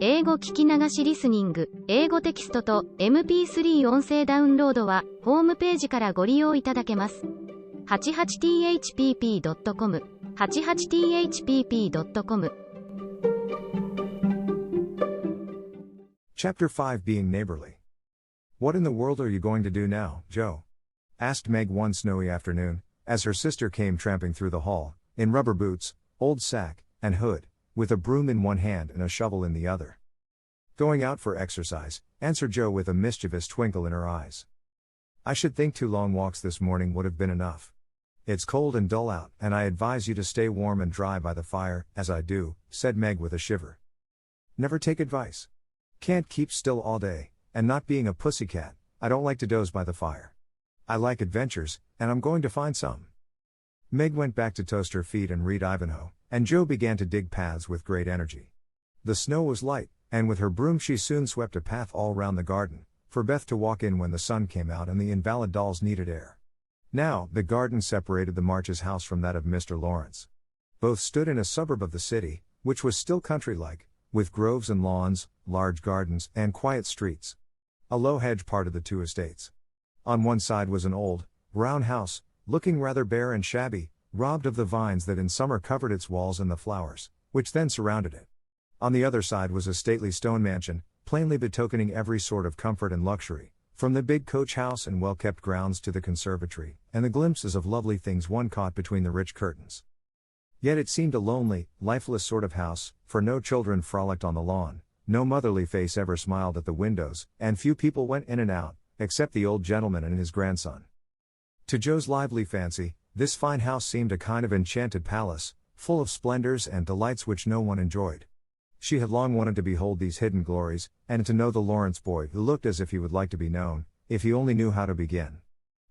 英語聞き流しリスニング、英語テキストと MP3 音声ダウンロードはホームページからご利用いただけます。88thpp.com 88thpp.com Chapter 5 Being Neighborly. What in the world are you going to do now, Joe? Asked Meg one snowy afternoon, as her sister came tramping through the hall, in rubber boots, old sack, and hood, with a broom in one hand and a shovel in the other. Going out for exercise, answered Joe with a mischievous twinkle in her eyes. I should think 2 long walks this morning would have been enough. It's cold and dull out, and I advise you to stay warm and dry by the fire, as I do, said Meg with a shiver. Never take advice. Can't keep still all day, and not being a pussycat, I don't like to doze by the fire. I like adventures, and I'm going to find some. Meg went back to toast her feet and read Ivanhoe, and Joe began to dig paths with great energy. The snow was light, and with her broom she soon swept a path all round the garden, for Beth to walk in when the sun came out and the invalid dolls needed air. Now, the garden separated the Marches' house from that of Mr. Lawrence. Both stood in a suburb of the city, which was still country-like, with groves and lawns, large gardens, and quiet streets. A low hedge parted the 2 estates. On one side was an old, brown house, looking rather bare and shabby, robbed of the vines that in summer covered its walls and the flowers, which then surrounded it. On the other side was a stately stone mansion, plainly betokening every sort of comfort and luxury, from the big coach house and well-kept grounds to the conservatory, and the glimpses of lovely things one caught between the rich curtains. Yet it seemed a lonely, lifeless sort of house, for no children frolicked on the lawn, no motherly face ever smiled at the windows, and few people went in and out, except the old gentleman and his grandson. To Joe's lively fancy, this fine house seemed a kind of enchanted palace, full of splendors and delights which no one enjoyed. She had long wanted to behold these hidden glories, and to know the Lawrence boy who looked as if he would like to be known, if he only knew how to begin.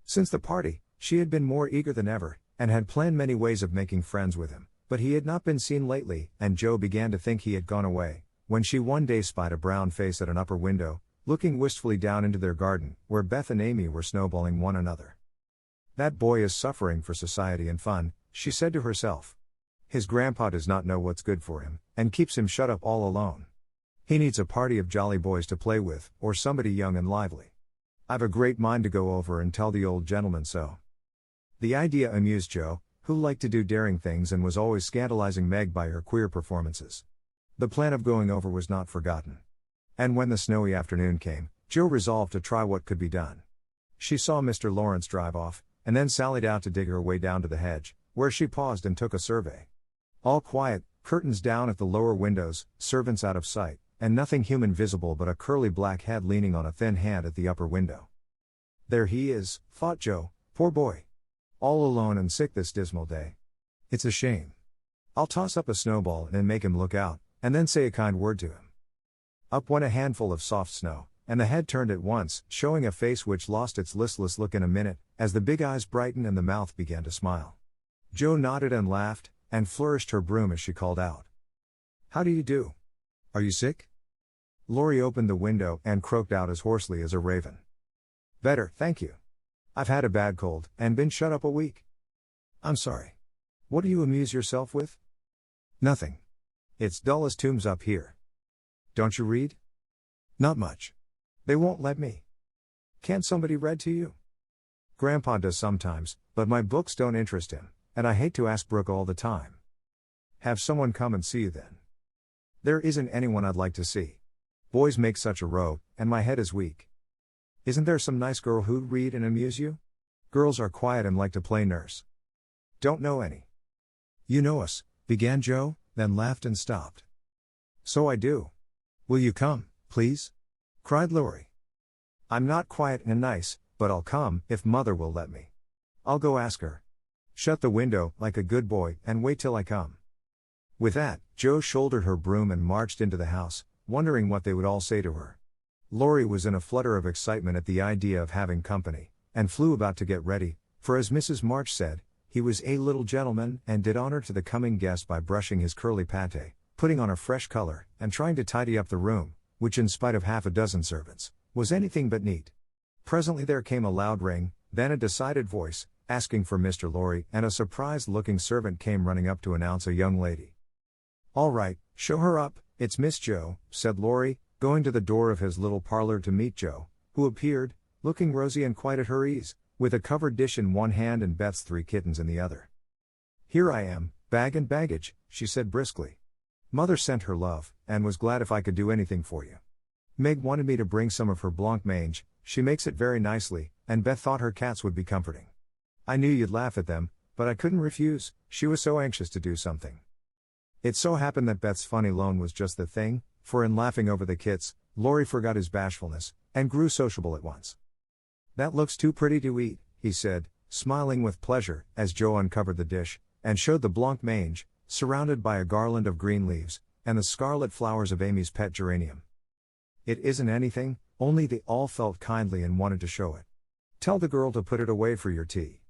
Since the party, she had been more eager than ever, and had planned many ways of making friends with him, but he had not been seen lately, and Joe began to think he had gone away, when she one day spied a brown face at an upper window, looking wistfully down into their garden, where Beth and Amy were snowballing one another. That boy is suffering for society and fun, she said to herself. His grandpa does not know what's good for him, and keeps him shut up all alone. He needs a party of jolly boys to play with, or somebody young and lively. I've a great mind to go over and tell the old gentleman so. The idea amused Joe, who liked to do daring things and was always scandalizing Meg by her queer performances. The plan of going over was not forgotten. And when the snowy afternoon came, Joe resolved to try what could be done. She saw Mr. Lawrence drive off, and then sallied out to dig her way down to the hedge, where she paused and took a survey. All quiet, curtains down at the lower windows, servants out of sight, and nothing human visible but a curly black head leaning on a thin hand at the upper window. There he is, thought Joe, poor boy. All alone and sick this dismal day. It's a shame. I'll toss up a snowball and make him look out, and then say a kind word to him. Up went a handful of soft snow, and the head turned at once, showing a face which lost its listless look in a minute, as the big eyes brightened and the mouth began to smile. Joe nodded and laughed, and flourished her broom as she called out. How do you do? Are you sick? Laurie opened the window and croaked out as hoarsely as a raven. Better, thank you. I've had a bad cold, and been shut up a week. I'm sorry. What do you amuse yourself with? Nothing. It's dull as tombs up here. Don't you read? Not much. They won't let me. Can't somebody read to you? Grandpa does sometimes, but my books don't interest him, and I hate to ask Brooke all the time. Have someone come and see you then. There isn't anyone I'd like to see. Boys make such a row, and my head is weak. Isn't there some nice girl who'd read and amuse you? Girls are quiet and like to play nurse. Don't know any. You know us, began Joe, then laughed and stopped. So I do. Will you come, please? Cried Laurie. I'm not quiet and nice, but I'll come, if mother will let me. I'll go ask her. Shut the window, like a good boy, and wait till I come. With that, Joe shouldered her broom and marched into the house, wondering what they would all say to her. Laurie was in a flutter of excitement at the idea of having company, and flew about to get ready, for as Mrs. March said, he was a little gentleman and did honor to the coming guest by brushing his curly pate, putting on a fresh color, and trying to tidy up the room, which in spite of half a dozen servants, was anything but neat. Presently there came a loud ring, then a decided voice, asking for Mr. Laurie, and a surprised-looking servant came running up to announce a young lady. All right, show her up, "It's Miss Joe," said Laurie, going to the door of his little parlor to meet Joe, who appeared, looking rosy and quite at her ease, with a covered dish in one hand and Beth's 3 kittens in the other. "Here I am, bag and baggage," she said briskly. "Mother sent her love, and was glad if I could do anything for you. Meg wanted me to bring some of her blanc mange, she makes it very nicely, and Beth thought her cats would be comforting. I knew you'd laugh at them, but I couldn't refuse, she was so anxious to do something." It so happened that Beth's funny loan was just the thing, for in laughing over the kits, Laurie forgot his bashfulness, and grew sociable at once. "That looks too pretty to eat," he said, smiling with pleasure, as Joe uncovered the dish, and showed the blanc mange, surrounded by a garland of green leaves, and the scarlet flowers of Amy's pet geranium. "It isn't anything, only they all felt kindly and wanted to show it. Tell the girl to put it away for your tea.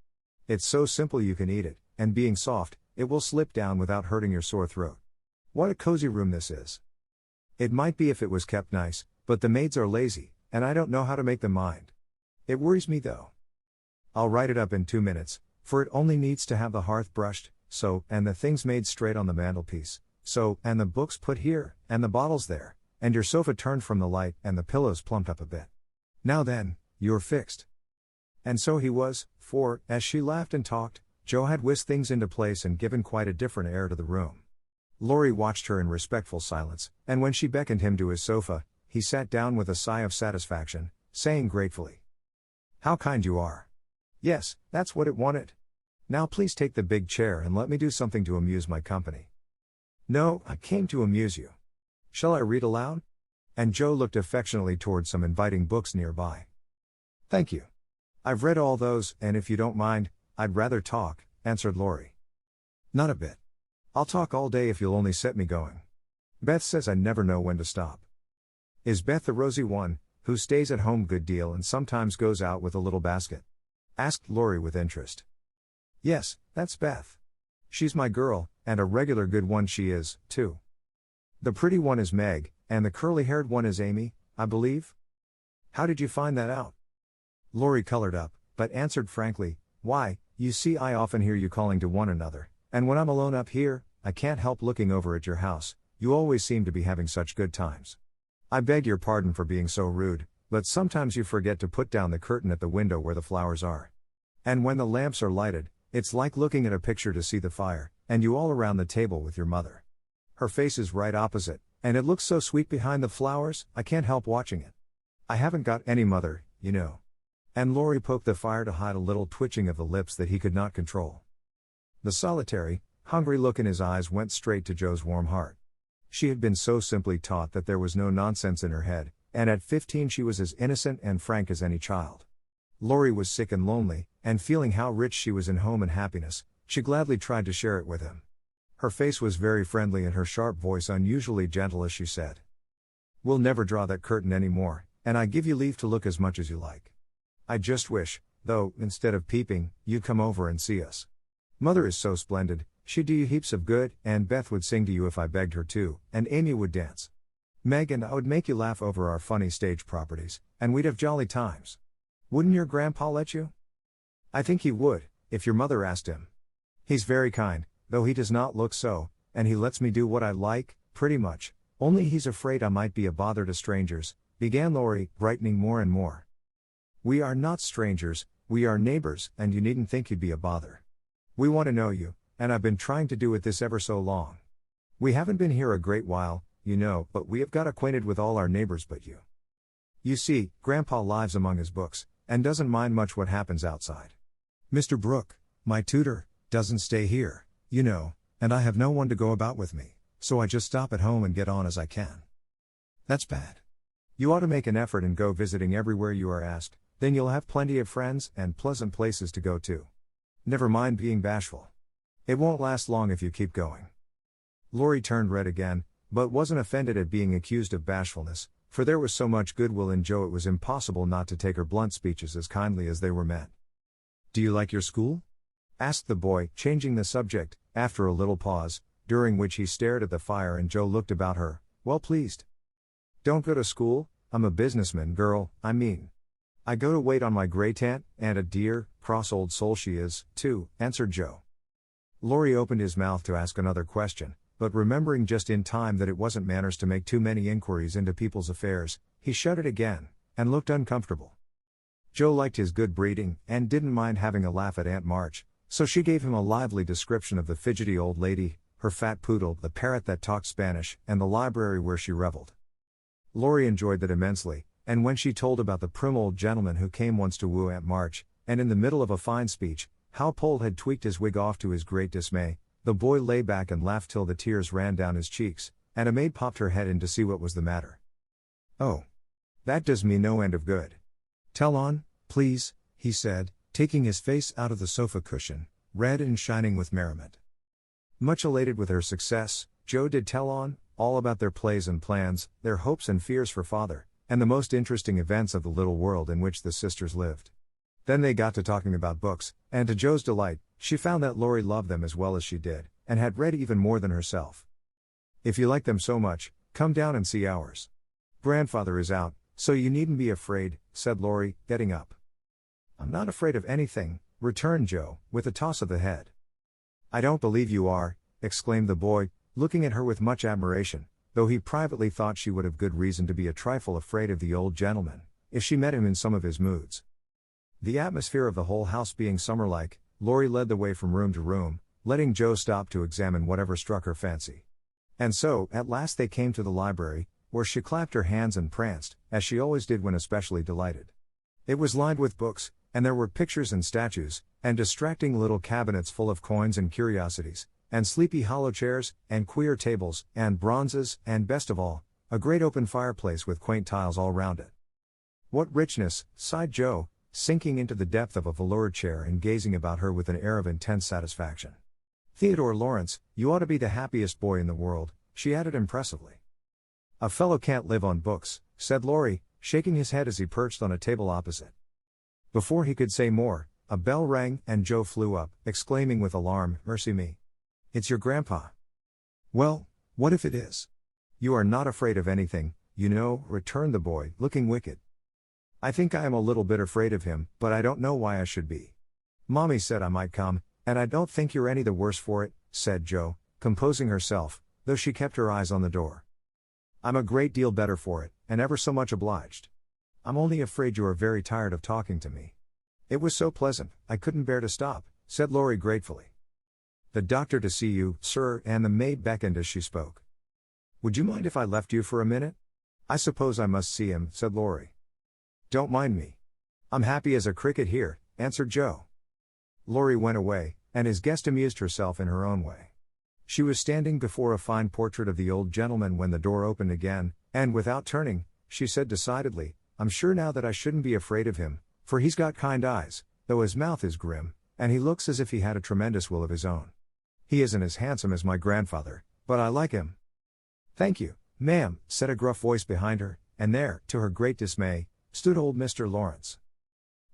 It's so simple you can eat it, and being soft, it will slip down without hurting your sore throat. What a cozy room this is. It might be if it was kept nice, but the maids are lazy, and I don't know how to make them mind. It worries me though. I'll write it up in 2 minutes, for it only needs to have the hearth brushed, so, and the things made straight on the mantelpiece, so, and the books put here, and the bottles there, and your sofa turned from the light and the pillows plumped up a bit. Now then, you're fixed." And so he was, for, as she laughed and talked, Joe had whisked things into place and given quite a different air to the room. Laurie watched her in respectful silence, and when she beckoned him to his sofa, he sat down with a sigh of satisfaction, saying gratefully, "How kind you are. Yes, that's what it wanted. Now please take the big chair and let me do something to amuse my company." "No, I came to amuse you. Shall I read aloud?" And Joe looked affectionately toward some inviting books nearby. "Thank you. I've read all those, and if you don't mind, I'd rather talk," answered Laurie. "Not a bit. I'll talk all day if you'll only set me going. Beth says I never know when to stop." "Is Beth the rosy one, who stays at home good deal and sometimes goes out with a little basket?" asked Laurie with interest. "Yes, that's Beth. She's my girl, and a regular good one she is, too. The pretty one is Meg, and the curly-haired one is Amy, I believe? How did you find that out?" Laurie colored up, but answered frankly, "Why, you see I often hear you calling to one another, and when I'm alone up here, I can't help looking over at your house, you always seem to be having such good times. I beg your pardon for being so rude, but sometimes you forget to put down the curtain at the window where the flowers are. And when the lamps are lighted, it's like looking at a picture to see the fire, and you all around the table with your mother. Her face is right opposite, and it looks so sweet behind the flowers, I can't help watching it. I haven't got any mother, you know." And Laurie poked the fire to hide a little twitching of the lips that he could not control. The solitary, hungry look in his eyes went straight to Joe's warm heart. She had been so simply taught that there was no nonsense in her head, and at 15 she was as innocent and frank as any child. Laurie was sick and lonely, and feeling how rich she was in home and happiness, she gladly tried to share it with him. Her face was very friendly and her sharp voice unusually gentle as she said, "We'll never draw that curtain any more, and I give you leave to look as much as you like. I just wish, though, instead of peeping, you'd come over and see us. Mother is so splendid, she'd do you heaps of good, and Beth would sing to you if I begged her to, and Amy would dance. Meg and I would make you laugh over our funny stage properties, and we'd have jolly times. Wouldn't your grandpa let you?" "I think he would, if your mother asked him. He's very kind, though he does not look so, and he lets me do what I like, pretty much, only he's afraid I might be a bother to strangers," began Laurie, brightening more and more. "We are not strangers, we are neighbors, and you needn't think you'd be a bother. We want to know you, and I've been trying to do it this ever so long. We haven't been here a great while, you know, but we have got acquainted with all our neighbors but you. You see, Grandpa lives among his books, and doesn't mind much what happens outside. Mr. Brooke, my tutor, doesn't stay here, you know, and I have no one to go about with me, so I just stop at home and get on as I can. That's bad. You ought to make an effort and go visiting everywhere you are asked, then you'll have plenty of friends and pleasant places to go to. Never mind being bashful. It won't last long if you keep going." Laurie turned red again, but wasn't offended at being accused of bashfulness, for there was so much goodwill in Joe it was impossible not to take her blunt speeches as kindly as they were meant. "Do you like your school?" asked the boy, changing the subject, after a little pause, during which he stared at the fire and Joe looked about her, well pleased. "Don't go to school, I'm a businessman, girl, I mean. I go to wait on my great-aunt, and a dear, cross old soul she is, too," answered Joe. Laurie opened his mouth to ask another question, but remembering just in time that it wasn't manners to make too many inquiries into people's affairs, he shut it again, and looked uncomfortable. Joe liked his good breeding, and didn't mind having a laugh at Aunt March, so she gave him a lively description of the fidgety old lady, her fat poodle, the parrot that talked Spanish, and the library where she reveled. Laurie enjoyed that immensely, and when she told about the prim old gentleman who came once to woo Aunt March, and in the middle of a fine speech, how Pole had tweaked his wig off to his great dismay, the boy lay back and laughed till the tears ran down his cheeks, and a maid popped her head in to see what was the matter. "Oh. That does me no end of good. Tell on, please," he said, taking his face out of the sofa cushion, red and shining with merriment. Much elated with her success, Joe did tell on, all about their plays and plans, their hopes and fears for father, and the most interesting events of the little world in which the sisters lived. Then they got to talking about books, and to Joe's delight, she found that Laurie loved them as well as she did, and had read even more than herself. "If you like them so much, come down and see ours. Grandfather is out, so you needn't be afraid," said Laurie, getting up. "I'm not afraid of anything," returned Joe, with a toss of the head. "I don't believe you are," exclaimed the boy, looking at her with much admiration, though he privately thought she would have good reason to be a trifle afraid of the old gentleman, if she met him in some of his moods. The atmosphere of the whole house being summer-like, Laurie led the way from room to room, letting Joe stop to examine whatever struck her fancy. And so, at last they came to the library, where she clapped her hands and pranced, as she always did when especially delighted. It was lined with books, and there were pictures and statues, and distracting little cabinets full of coins and curiosities, and sleepy hollow chairs, and queer tables, and bronzes, and best of all, a great open fireplace with quaint tiles all round it. "What richness," sighed Joe, sinking into the depth of a velour chair and gazing about her with an air of intense satisfaction. "Theodore Lawrence, you ought to be the happiest boy in the world," she added impressively. "A fellow can't live on books," said Laurie, shaking his head as he perched on a table opposite. Before he could say more, a bell rang, and Joe flew up, exclaiming with alarm, "Mercy me! It's your grandpa." "Well, what if it is?" "You are not afraid of anything, you know," returned the boy, looking wicked. "I think I am a little bit afraid of him, but I don't know why I should be. Mommy said I might come, and I don't think you're any the worse for it," said Joe, composing herself, though she kept her eyes on the door. "I'm a great deal better for it, and ever so much obliged. I'm only afraid you are very tired of talking to me." "It was so pleasant, I couldn't bear to stop," said Laurie gratefully. "The doctor to see you, sir," and the maid beckoned as she spoke. "Would you mind if I left you for a minute?" "I suppose I must see him," said Laurie. "Don't mind me. I'm happy as a cricket here," answered Joe. Laurie went away, and his guest amused herself in her own way. She was standing before a fine portrait of the old gentleman when the door opened again, and without turning, she said decidedly, "I'm sure now that I shouldn't be afraid of him, for he's got kind eyes, though his mouth is grim, and he looks as if he had a tremendous will of his own. He isn't as handsome as my grandfather, but I like him." "Thank you, ma'am," said a gruff voice behind her, and there, to her great dismay, stood old Mr. Lawrence.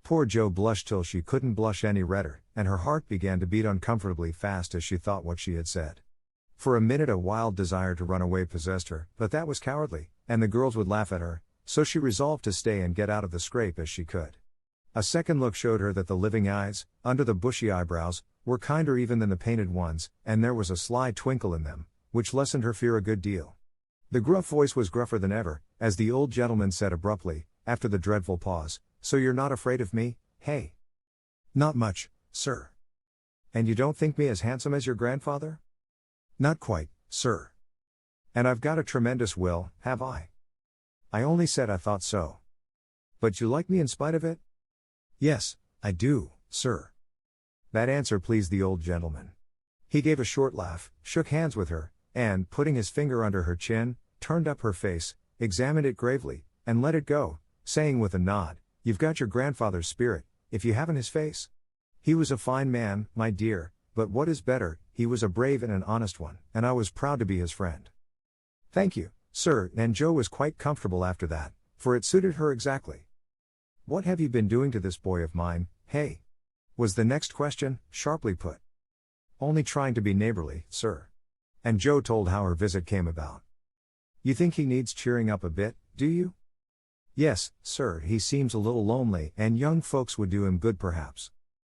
Poor Joe blushed till she couldn't blush any redder, and her heart began to beat uncomfortably fast as she thought what she had said. For a minute a wild desire to run away possessed her, but that was cowardly, and the girls would laugh at her, so she resolved to stay and get out of the scrape as she could. A second look showed her that the living eyes, under the bushy eyebrows, were kinder even than the painted ones, and there was a sly twinkle in them, which lessened her fear a good deal. The gruff voice was gruffer than ever, as the old gentleman said abruptly, after the dreadful pause, "So you're not afraid of me, hey?" "Not much, sir." "And you don't think me as handsome as your grandfather?" "Not quite, sir." "And I've got a tremendous will, have I?" "I only said I thought so." "But you like me in spite of it?" "Yes, I do, sir." That answer pleased the old gentleman. He gave a short laugh, shook hands with her, and, putting his finger under her chin, turned up her face, examined it gravely, and let it go, saying with a nod, "You've got your grandfather's spirit, if you haven't his face. He was a fine man, my dear, but what is better, he was a brave and an honest one, and I was proud to be his friend." "Thank you, sir," and Joe was quite comfortable after that, for it suited her exactly. "What have you been doing to this boy of mine, hey?" was the next question, sharply put. "Only trying to be neighborly, sir." And Joe told how her visit came about. "You think he needs cheering up a bit, do you?" "Yes, sir, he seems a little lonely, and young folks would do him good perhaps.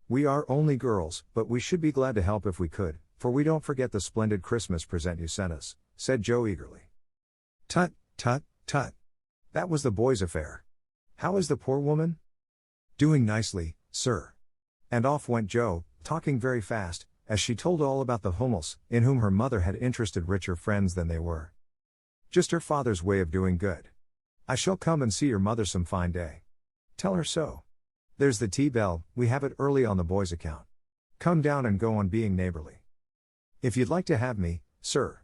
We are only girls, but we should be glad to help if we could, for we don't forget the splendid Christmas present you sent us," said Joe eagerly. "Tut, tut, tut. That was the boy's affair. How is the poor woman?" "Doing nicely, sir." And off went Joe, talking very fast, as she told all about the Hummels, in whom her mother had interested richer friends than they were. Just her father's way of doing good. "I shall come and see your mother some fine day. Tell her so. There's the tea bell, we have it early on the boy's account. Come down and go on being neighborly. If you'd like to have me, sir.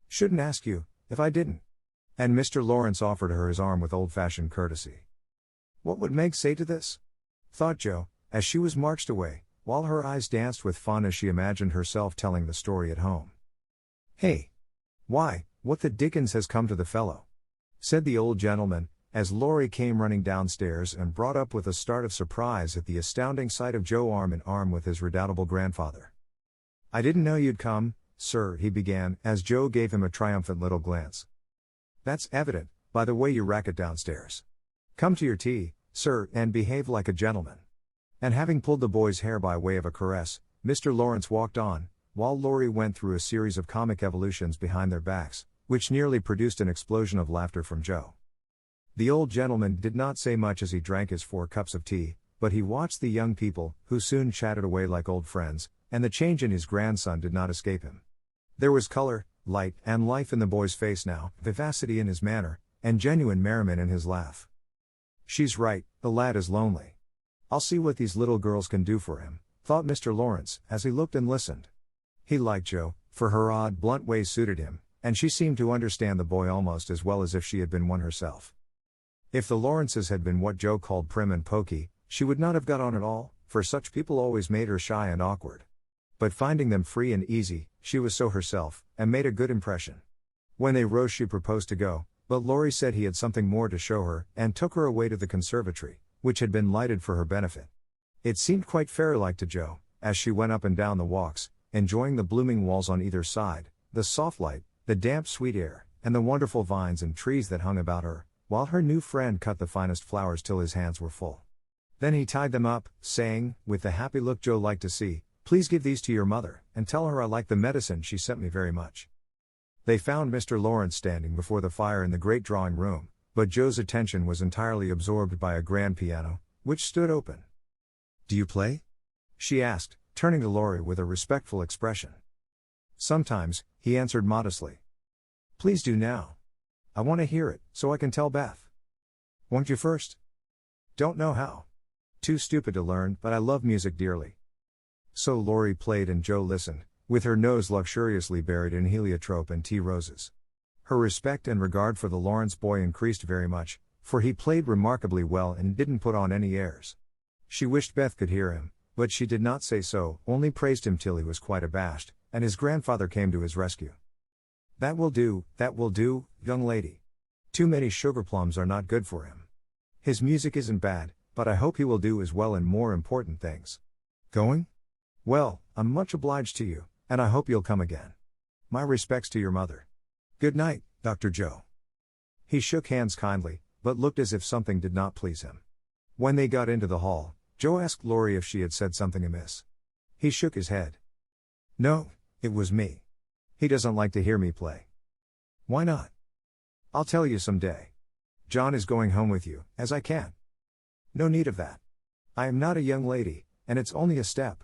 Shouldn't ask you, if I didn't." And Mr. Lawrence offered her his arm with old-fashioned courtesy. What would Meg say to this? Thought Joe, as she was marched away, while her eyes danced with fun as she imagined herself telling the story at home. "Hey! Why, what the dickens has come to the fellow?" said the old gentleman, as Laurie came running downstairs and brought up with a start of surprise at the astounding sight of Joe arm in arm with his redoubtable grandfather. "I didn't know you'd come, sir," he began, as Joe gave him a triumphant little glance. "That's evident, by the way you racket downstairs. Come to your tea, sir, and behave like a gentleman." And having pulled the boy's hair by way of a caress, Mr. Lawrence walked on, while Laurie went through a series of comic evolutions behind their backs, which nearly produced an explosion of laughter from Joe. The old gentleman did not say much as he drank his 4 cups of tea, but he watched the young people, who soon chatted away like old friends, and the change in his grandson did not escape him. There was color, light, and life in the boy's face now, vivacity in his manner, and genuine merriment in his laugh. "She's right, the lad is lonely. I'll see what these little girls can do for him," thought Mr. Lawrence, as he looked and listened. He liked Joe, for her odd, blunt ways suited him, and she seemed to understand the boy almost as well as if she had been one herself. If the Lawrences had been what Joe called prim and poky, she would not have got on at all, for such people always made her shy and awkward. But finding them free and easy, she was so herself, and made a good impression. When they rose she proposed to go, but Laurie said he had something more to show her, and took her away to the conservatory, which had been lighted for her benefit. It seemed quite fairy-like to Joe, as she went up and down the walks, enjoying the blooming walls on either side, the soft light, the damp sweet air, and the wonderful vines and trees that hung about her, while her new friend cut the finest flowers till his hands were full. Then he tied them up, saying, with the happy look Joe liked to see, "Please give these to your mother, and tell her I like the medicine she sent me very much." They found Mr. Lawrence standing before the fire in the great drawing room, but Joe's attention was entirely absorbed by a grand piano, which stood open. "Do you play?" she asked, turning to Laurie with a respectful expression. "Sometimes," he answered modestly. "Please do now. I want to hear it, so I can tell Beth." "Won't you first?" "Don't know how. Too stupid to learn, but I love music dearly." So Laurie played and Joe listened, with her nose luxuriously buried in heliotrope and tea roses. Her respect and regard for the Lawrence boy increased very much, for he played remarkably well and didn't put on any airs. She wished Beth could hear him, but she did not say so, only praised him till he was quite abashed, and his grandfather came to his rescue. That will do, young lady. Too many sugar plums are not good for him. His music isn't bad, but I hope he will do as well in more important things. Going? Well, I'm much obliged to you, and I hope you'll come again. My respects to your mother. Good night, Dr. Joe." He shook hands kindly, but looked as if something did not please him. When they got into the hall, Joe asked Laurie if she had said something amiss. He shook his head. "No, it was me. He doesn't like to hear me play." "Why not?" "I'll tell you some day. John is going home with you, as I can't." "No need of that. I am not a young lady, and it's only a step.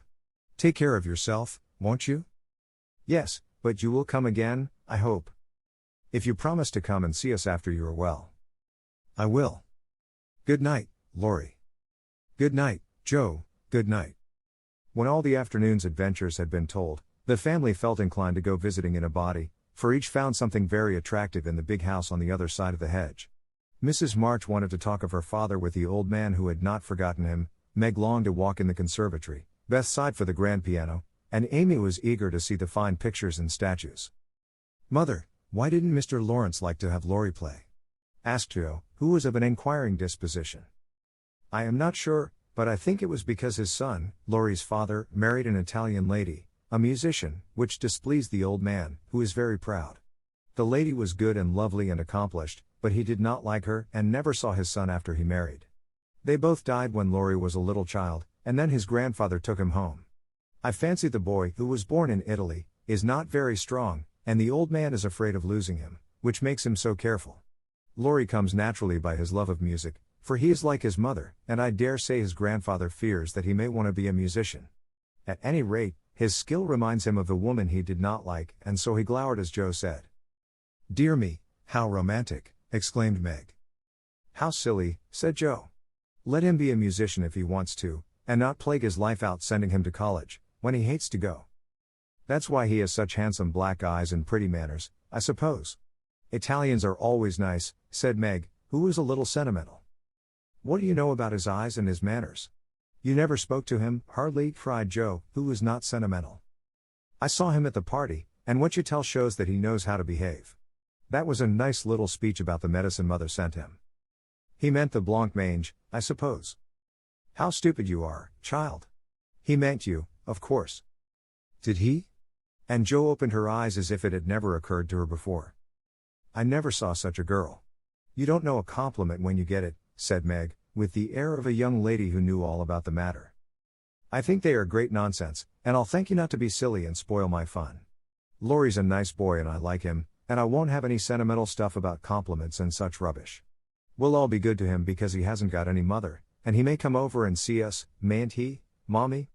Take care of yourself, won't you?" "Yes, but you will come again, I hope. If you promise to come and see us after you are well." "I will. Good night, Laurie." "Good night, Joe, good night." When all the afternoon's adventures had been told, the family felt inclined to go visiting in a body, for each found something very attractive in the big house on the other side of the hedge. Mrs. March wanted to talk of her father with the old man who had not forgotten him, Meg longed to walk in the conservatory, Beth sighed for the grand piano, and Amy was eager to see the fine pictures and statues. "Mother, why didn't Mr. Lawrence like to have Laurie play?" asked Joe, who was of an inquiring disposition. "I am not sure, but I think it was because his son, Laurie's father, married an Italian lady, a musician, which displeased the old man, who is very proud. The lady was good and lovely and accomplished, but he did not like her and never saw his son after he married. They both died when Laurie was a little child, and then his grandfather took him home. I fancy the boy, who was born in Italy, is not very strong, and the old man is afraid of losing him, which makes him so careful. Laurie comes naturally by his love of music, for he is like his mother, and I dare say his grandfather fears that he may want to be a musician. At any rate, his skill reminds him of the woman he did not like, and so he glowered as Joe said. "Dear me, how romantic," exclaimed Meg. "How silly," said Joe. "Let him be a musician if he wants to, and not plague his life out sending him to college, when he hates to go. That's why he has such handsome black eyes and pretty manners, I suppose." "Italians are always nice," said Meg, who was a little sentimental. "What do you know about his eyes and his manners? You never spoke to him?" "Hardly," cried Joe, who was not sentimental. "I saw him at the party, and what you tell shows that he knows how to behave. That was a nice little speech about the medicine mother sent him. He meant the blancmange, I suppose." "How stupid you are, child. He meant you, of course." "Did he?" And Joe opened her eyes as if it had never occurred to her before. "I never saw such a girl." "You don't know a compliment when you get it," said Meg, with the air of a young lady who knew all about the matter. "I think they are great nonsense, and I'll thank you not to be silly and spoil my fun. Laurie's a nice boy and I like him, and I won't have any sentimental stuff about compliments and such rubbish. We'll all be good to him because he hasn't got any mother, and he may come over and see us, mayn't he, Mommy?"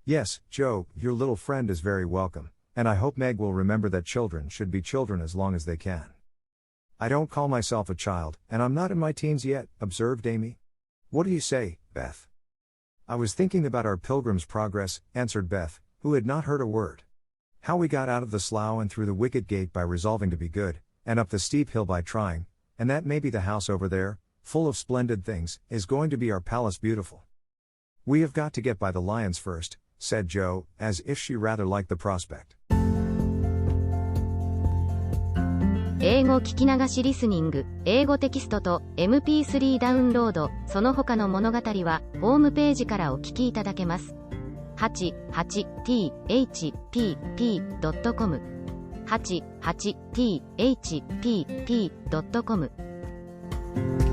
"Yes, Joe, your little friend is very welcome, and I hope Meg will remember that children should be children as long as they can." "I don't call myself a child, and I'm not in my teens yet," observed Amy. "What do you say, Beth?" "I was thinking about our Pilgrim's Progress," answered Beth, who had not heard a word. "How we got out of the slough and through the wicket gate by resolving to be good, and up the steep hill by trying, and that maybe the house over there, full of splendid things, is going to be our palace beautiful. We have got to get by the lions first," said Joe, as if she rather liked the prospect. 英語聞き流しリスニング、英語テキストと MP3 ダウンロード、その他の物語は、ホームページからお聞きいただけます。88thpp.com 88thpp.com